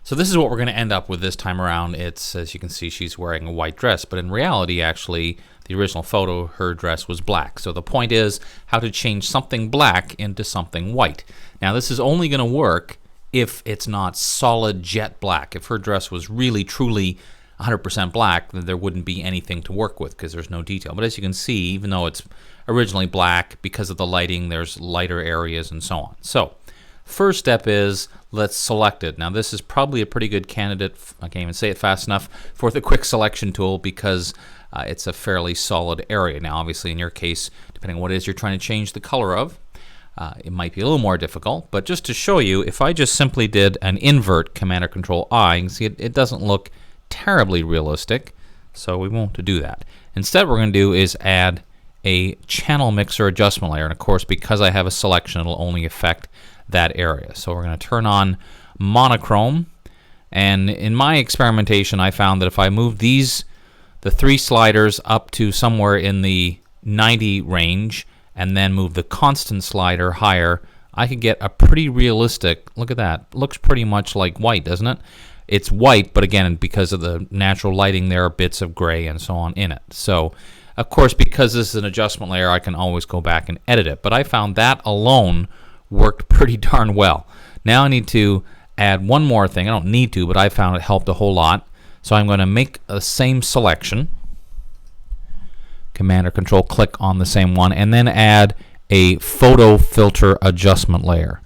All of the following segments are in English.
So this is what we're going to end up with this time around. It's, as you can see, she's wearing a white dress, but in reality, actually, the original photo, her dress was black. So the point is how to change something black into something white. Now this is only going to work if it's not solid jet black. If her dress was really, truly 100% black, then there wouldn't be anything to work with because there's no detail. But as you can see, even though it's originally black, because of the lighting, there's lighter areas and so on. So first step is let's select it. Now this is probably a pretty good candidate, I can't even say it fast enough, for the quick selection tool because it's a fairly solid area. Now obviously in your case, depending on what it is you're trying to change the color of, it might be a little more difficult. But just to show you, if I just simply did an invert Command or Control I, you can see it doesn't look terribly realistic, so we won't do that. Instead what we're going to do is add a channel mixer adjustment layer, and of course because I have a selection it'll only affect that area. So we're going to turn on monochrome, and in my experimentation I found that if I move the three sliders up to somewhere in the 90 range and then move the constant slider higher, I could get a pretty realistic, look at that, looks pretty much like white, doesn't it? It's white, but again because of the natural lighting there are bits of gray and so on in it. So of course because this is an adjustment layer I can always go back and edit it, but I found that alone worked pretty darn well. Now I need to add one more thing. I don't need to, but I found it helped a whole lot. So I'm going to make the same selection, Command or Control click on the same one, and then add a photo filter adjustment layer.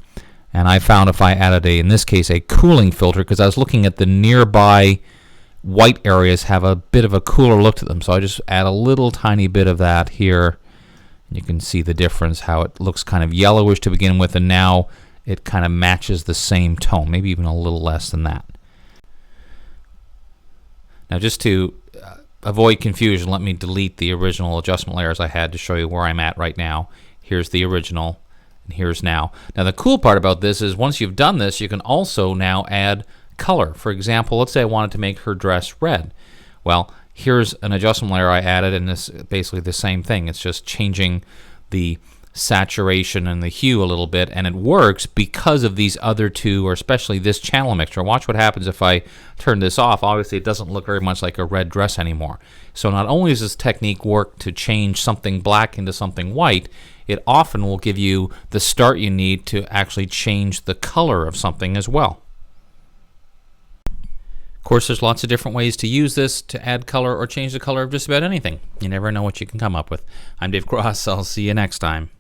And I found if I added in this case a cooling filter, because I was looking at the nearby white areas have a bit of a cooler look to them, so I just add a little tiny bit of that here. You can see the difference, how it looks kind of yellowish to begin with, and now it kind of matches the same tone, maybe even a little less than that. Now just to avoid confusion, let me delete the original adjustment layers I had to show you where I'm at right now. Here's the original, and here's now. Now the cool part about this is once you've done this, you can also now add color. For example, let's say I wanted to make her dress red. Well, here's an adjustment layer I added, and this is basically the same thing. It's just changing the saturation and the hue a little bit, and it works because of these other two, or especially this channel mixture. Watch what happens if I turn this off. Obviously it doesn't look very much like a red dress anymore. So not only does this technique work to change something black into something white, it often will give you the start you need to actually change the color of something as well. Of course, there's lots of different ways to use this to add color or change the color of just about anything. You never know what you can come up with. I'm Dave Cross. I'll see you next time.